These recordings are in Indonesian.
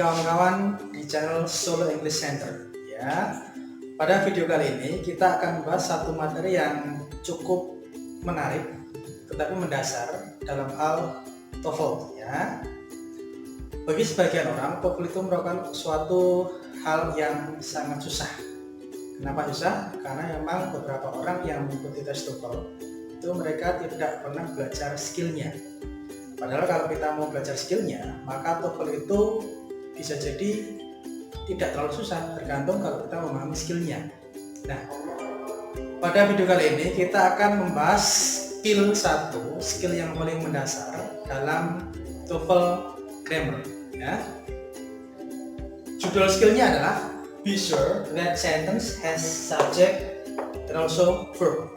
kawan-kawan di channel Solo English Center. Ya, pada video kali ini kita akan membahas satu materi yang cukup menarik, tetapi mendasar dalam hal TOEFL. Ya, bagi sebagian orang TOEFL itu merupakan suatu hal yang sangat susah. Kenapa susah? Karena memang beberapa orang yang mengikuti tes TOEFL itu mereka tidak pernah belajar skillnya. Padahal kalau kita mau belajar skillnya, maka TOEFL itu bisa jadi tidak terlalu susah, tergantung kalau kita memahami skillnya. Nah, pada video kali ini kita akan membahas skill yang paling mendasar dalam TOEFL grammar. Ya. Judul skillnya adalah Be sure that sentence has subject and also verb.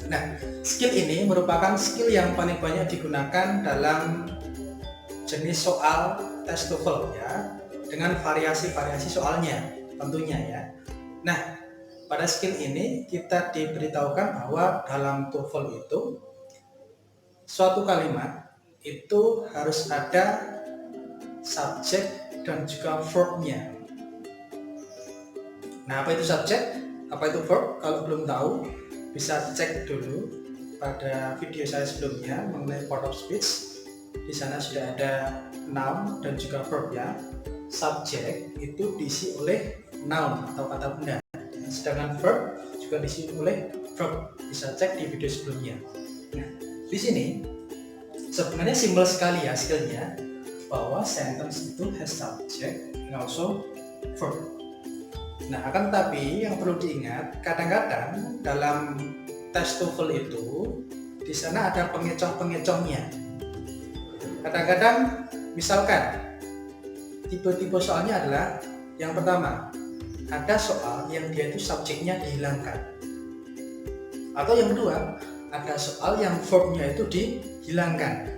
Nah, skill ini merupakan skill yang paling banyak digunakan dalam jenis soal tes TOEFL ya, dengan variasi-variasi soalnya tentunya ya. Nah, pada skill ini kita diberitahukan bahwa dalam TOEFL itu suatu kalimat itu harus ada subjek dan juga verbnya. Nah, apa itu subjek? Apa itu verb? Kalau belum tahu, bisa cek dulu pada video saya sebelumnya mengenai part of speech. Di sana sudah ada noun dan juga verb ya. Subjek itu diisi oleh noun atau kata benda, sedangkan verb juga diisi oleh verb. Bisa cek di video sebelumnya. Nah, di sini sebenarnya simpel sekali ya skillnya, bahwa sentence itu has subject and also verb. Nah, akan tetapi yang perlu diingat, kadang-kadang dalam tes TOEFL itu di sana ada pengecoh-pengecohnya. Kadang-kadang misalkan tipe-tipe soalnya adalah yang pertama, ada soal yang dia itu subjeknya dihilangkan. Atau yang kedua, ada soal yang verbnya itu dihilangkan.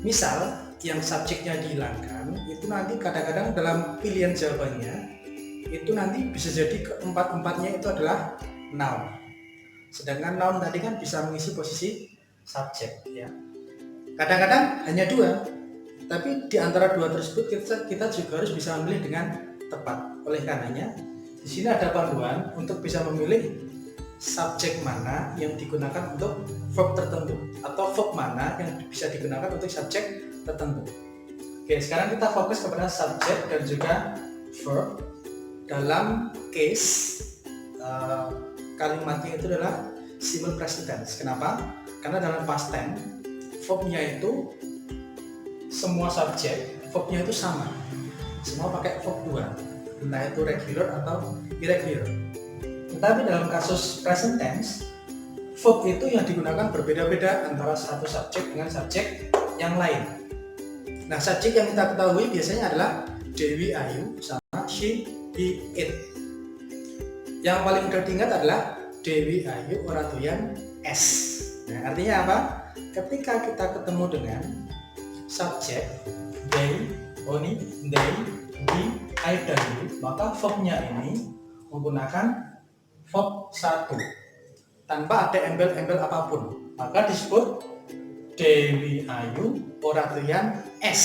Misal yang subjeknya dihilangkan itu nanti kadang-kadang dalam pilihan jawabannya itu nanti bisa jadi keempat-empatnya itu adalah noun. Sedangkan noun tadi kan bisa mengisi posisi subjek ya. Kadang-kadang hanya dua, tapi di antara dua tersebut kita juga harus bisa memilih dengan tepat. Oleh karenanya di sini ada panduan untuk bisa memilih subjek mana yang digunakan untuk verb tertentu atau verb mana yang bisa digunakan untuk subjek tertentu. Oke, sekarang kita fokus kepada subjek dan juga verb. Dalam case kalimatnya itu adalah simple present tense. Kenapa? Karena dalam past tense verbnya itu semua subjek verbnya itu sama, semua pakai verb 2, entah itu regular atau irregular. Tetapi dalam kasus present tense verb itu yang digunakan berbeda-beda antara satu subjek dengan subjek yang lain. Nah, subjek yang kita ketahui biasanya adalah Dewi, Ayu, sama she, he, it. Yang paling mudah diingat adalah Dewi, Ayu, ora doyan es. Nah, artinya apa? Ketika kita ketemu dengan subjek they, oni, they, we, I, dan you, maka verbnya ini menggunakan verb 1 tanpa ada embel-embel apapun, maka disebut Dewi, Ayu, ora doyan es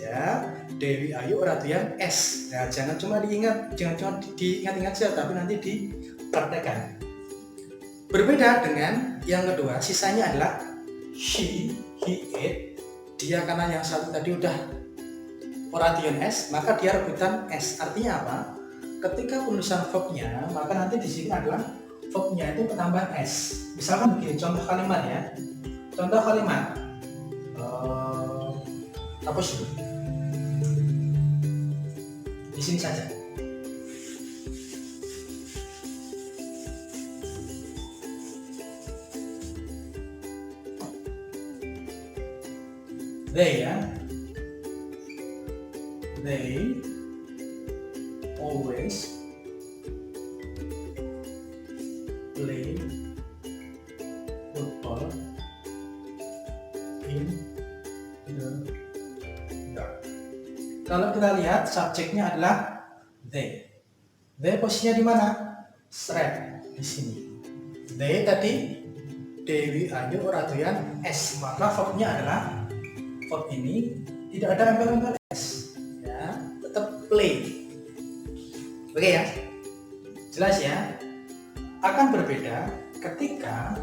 ya. Dewi, Ayu, ora doyan es. Nah, jangan cuma diingat-ingat saja, tapi nanti dipraktekkan. Berbeda dengan yang kedua, sisanya adalah she, he, it. Dia karena yang satu tadi udah ora doyan es, maka dia rebutan es. Artinya apa? Ketika penulisan verbnya, maka nanti di sini adalah verbnya itu ketambahan s. Misalkan begini, contoh kalimat ya. Contoh kalimat hapus dulu. Di sini saja. They ya. They always play football in the dark. Kalau kita lihat subjeknya adalah they. They posisinya di mana? Straight di sini. They tadi Dewi, Ayu, ora doyan es. Maka verbnya adalah verb ini tidak ada embel-embel s ya. play. Oke ya, jelas ya. Akan berbeda ketika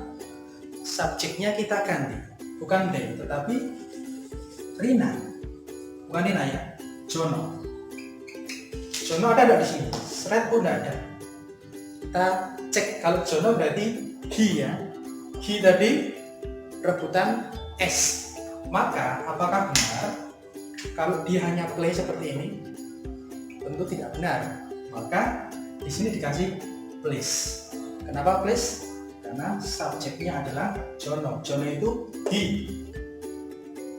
subjeknya kita ganti, bukan they, tetapi Rina, bukan Rina ya, Jono. Jono ada nggak di sini? Seret pun nggak ada. Kita cek kalau Jono berarti he ya. He tadi rebutan S. Maka apakah benar kalau dia hanya play seperti ini? Tentu tidak benar. Maka di sini dikasih please. Kenapa please? Karena subjeknya adalah Jono. Jono itu he.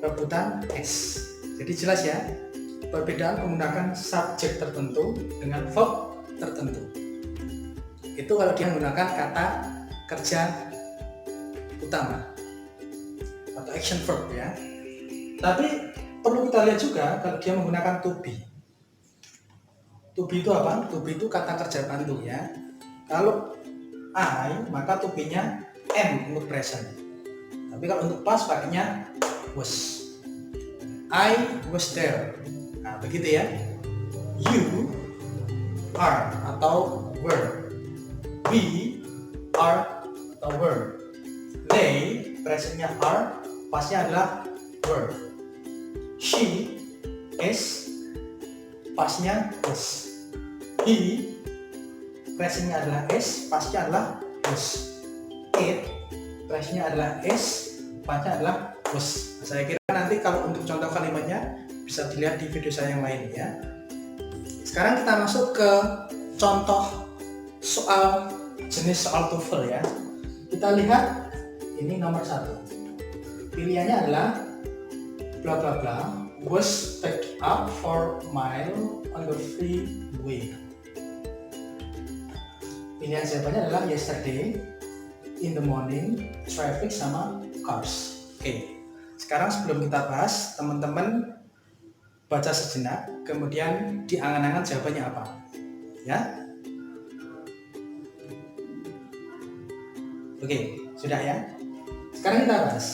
Rebutan S. Jadi jelas ya. Perbedaan menggunakan subjek tertentu dengan verb tertentu. Itu kalau dia menggunakan kata kerja utama atau action verb ya. Tapi perlu kita lihat juga kalau dia menggunakan to be. To be itu apa? To be itu kata kerja bantu ya. Kalau I, maka to be-nya am untuk present. Tapi kalau untuk past pakainya was. I was there. Nah, begitu ya. You are atau were. We are atau were. They presentnya are, pastnya adalah were. She is, pastnya is. He presentnya adalah is, pastnya adalah was. It presentnya adalah is, pastnya adalah was. Saya kira nanti kalau untuk contoh kalimatnya bisa dilihat di video saya yang lain ya. Sekarang kita masuk ke contoh soal jenis soal TOEFL ya. Kita lihat ini nomor 1. Pilihannya adalah bla bla bla was picked up for mile on the freeway. Pilihan jawabannya adalah yesterday, in the morning, traffic sama cars. Oke. Sekarang sebelum kita bahas, teman-teman baca sejenak, kemudian diangan-angan jawabannya apa, ya? Oke, sudah ya. Sekarang kita bahas.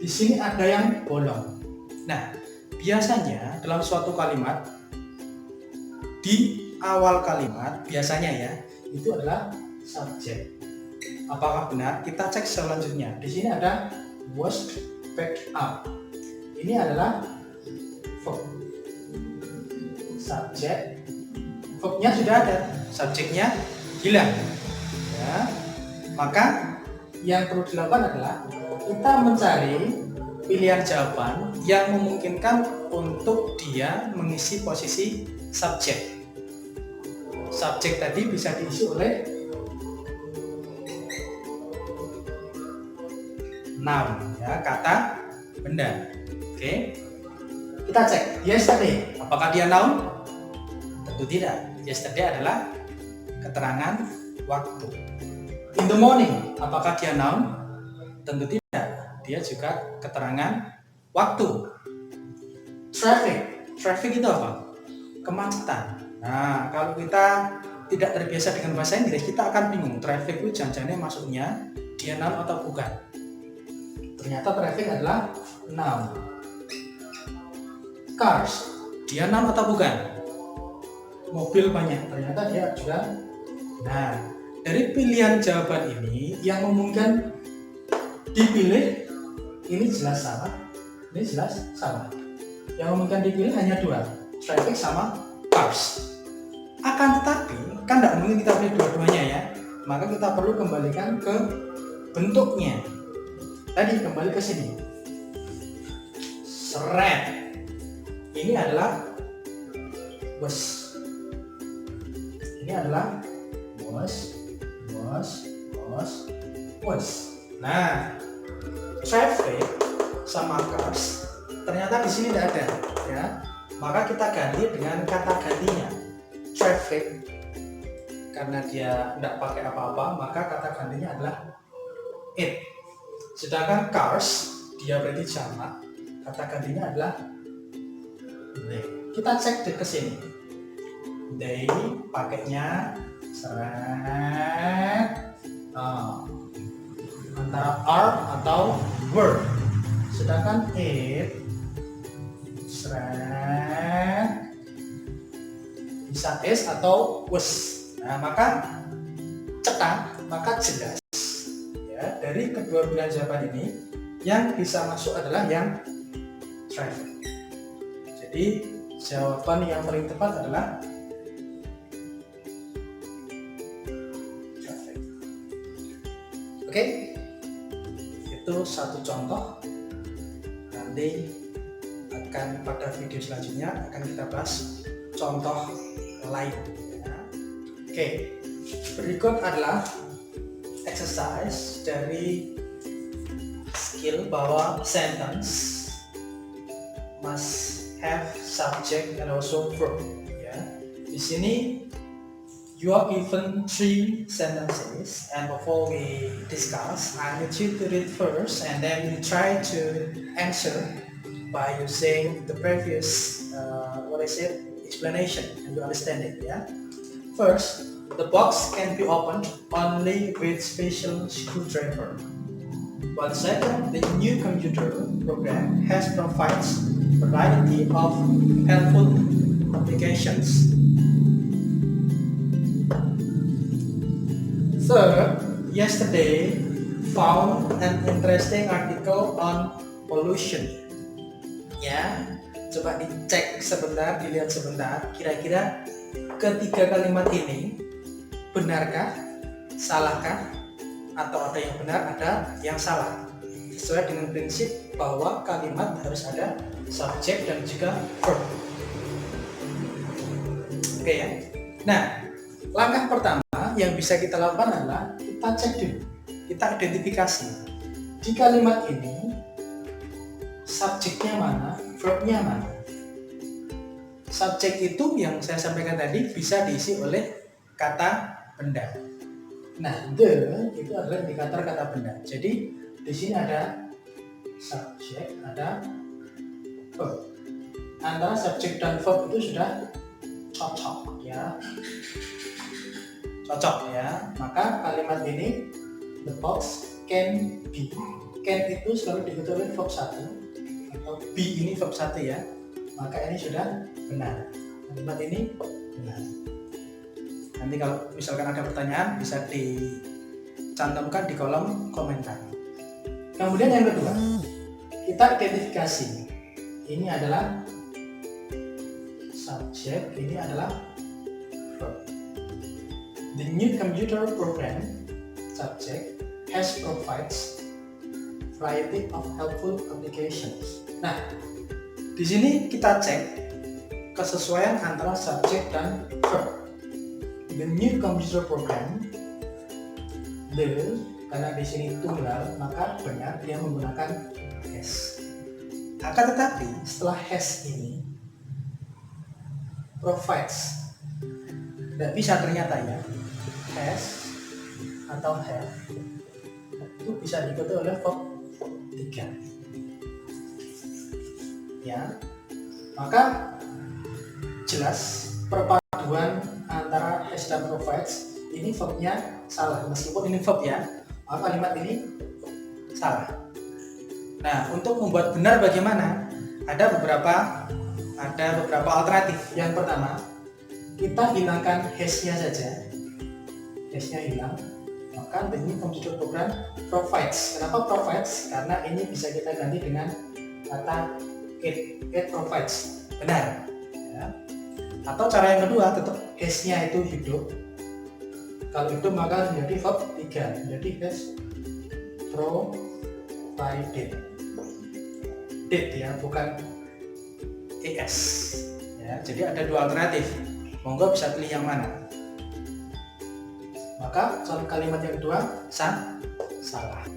Di sini ada yang bolong. Nah, biasanya dalam suatu kalimat di awal kalimat biasanya ya itu adalah subjek. Apakah benar? Kita cek selanjutnya. Di sini ada was picked up. Ini adalah verb. Subjek, verbnya sudah ada, subjeknya hilang. Ya, maka yang perlu dilakukan adalah kita mencari pilihan jawaban yang memungkinkan untuk dia mengisi posisi subjek. Subjek tadi bisa diisi oleh noun, ya, kata benda. Oke, kita cek yesterday, apakah dia noun? Tentu tidak. Yesterday adalah keterangan waktu. In the morning, apakah dia noun? Tentu tidak. Dia juga keterangan waktu. Traffic itu apa? Kemacetan. Nah, kalau kita tidak terbiasa dengan bahasa Inggris, kita akan bingung. Traffic itu jangan-jangan maksudnya dia noun atau bukan. Ternyata traffic adalah noun. Cars, dia noun atau bukan? Mobil banyak, ternyata dia juga. Nah, dari pilihan jawaban ini yang memungkinkan dipilih, ini jelas salah, ini jelas salah. Yang memungkinkan dipilih hanya 2, traffic sama cars. Akan tetapi, kan tidak mungkin kita pilih dua-duanya ya. Maka kita perlu kembalikan ke bentuknya. Tadi kembali ke sini. Seret. Ini adalah was. Ini adalah was. Nah, traffic sama cars ternyata di sini tidak ada, ya. Maka kita ganti dengan kata gantinya. Traffic, karena dia tidak pakai apa-apa, maka kata gantinya adalah it. Sedangkan cars, dia berarti jamak, kata gantinya adalah they. Kita cek di kesini. They pakainya seret antara are atau were. Sedangkan it seret bisa is atau was. Nah, maka cetak, maka jelas ya, dari kedua pilihan jawaban ini yang bisa masuk adalah yang traffic. Jadi jawaban yang paling tepat adalah traffic. Oke, itu satu contoh. Nanti akan pada video selanjutnya akan kita bahas contoh lain. Oke, berikut adalah exercise dari skill bahwa sentence must have subject and also verb. Ya, di sini you are given 3 sentences, and before we discuss, I need you to read first, and then you try to answer by using the previous explanation, and you understand it. Yeah. First, the box can be opened only with special screwdriver. But second, the new computer program has provides variety of helpful applications. Third, yesterday found an interesting article on pollution. Ya, coba dicek sebentar, dilihat sebentar, kira-kira ketiga kalimat ini benarkah, salahkah, atau ada yang benar, ada yang salah. Sesuai dengan prinsip bahwa kalimat harus ada subjek dan juga verb. Oke ya. Nah, langkah pertama yang bisa kita lakukan adalah kita cek dulu, kita identifikasi di kalimat ini subjeknya mana, verbnya mana. Subjek itu yang saya sampaikan tadi bisa diisi oleh kata benda. Nah, the itu adalah indikator kata benda. Jadi di sini ada subjek, ada verb. Antara subjek dan verb itu sudah cocok ya. Cocok ya. Maka kalimat ini the box can be. Can itu selalu diikuti oleh verb 1 atau be ini verb 1 ya. Maka ini sudah benar. Kalimat ini benar. Nanti kalau misalkan ada pertanyaan bisa dicantumkan di kolom komentar. Kemudian yang kedua, kita identifikasi. Ini adalah subjek, ini adalah verb. The new computer program, subject, has provides variety of helpful applications. Nah, di sini kita cek kesesuaian antara subjek dan verb. The new computer program, the, karena di sini tunggal, maka benar dia menggunakan has. Akan tetapi setelah has ini provides, tidak bisa ternyata ya, has atau have itu bisa diikuti oleh verb 3. Ya, maka jelas perpaduan antara has dan provides ini verbnya salah, meskipun ini verb ya, maka kalimat ini salah. Nah, untuk membuat benar bagaimana? Ada beberapa alternatif. Yang pertama, kita hilangkan has-nya saja. Has-nya hilang, maka the new computer program provides. Kenapa provides? Karena ini bisa kita ganti dengan kata it provides. Benar ya. Atau cara yang kedua, tetap has-nya itu hidup. Kalau hidup maka menjadi verb 3, jadi has provided. Did ya, bukan es ya. Jadi ada dua alternatif, monggo bisa pilih yang mana. Maka soal kalimat yang kedua salah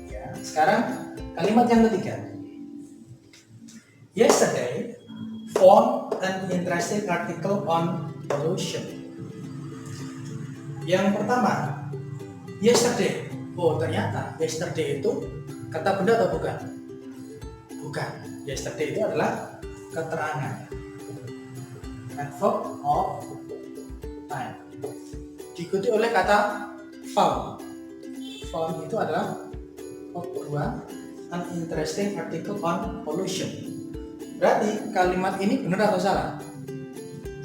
ya. Sekarang kalimat yang ketiga, yesterday found an interesting article on pollution. Yang pertama, yesterday. Oh, ternyata yesterday itu kata benda atau bukan? Bukan. Yesterday itu adalah keterangan. Adverb of time. Diikuti oleh kata found. Found itu adalah verb kedua, an interesting article on pollution. Berarti kalimat ini benar atau salah?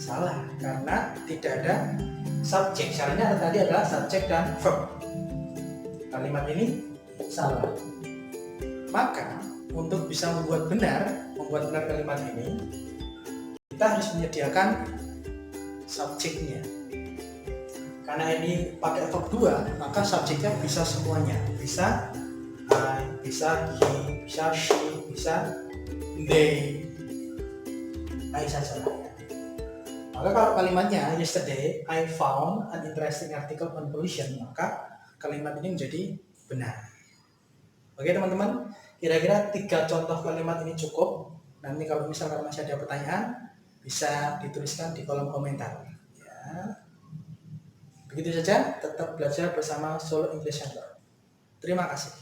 Salah, karena tidak ada subjek. Syaratnya tadi adalah subjek dan verb. Kalimat ini salah. Maka untuk bisa membuat benar kalimat ini, kita harus menyediakan subjeknya. Karena ini pakai verb 2, maka subjeknya bisa semuanya. Bisa I, bisa he, bisa she, bisa they. I saja. Maka kalau kalimatnya yesterday I found an interesting article on pollution, maka kalimat ini menjadi benar. Oke teman-teman, kira-kira 3 contoh kalimat ini cukup. Nanti kalau misalkan masih ada pertanyaan, bisa dituliskan di kolom komentar. Ya. Begitu saja, tetap belajar bersama Solo English Center. Terima kasih.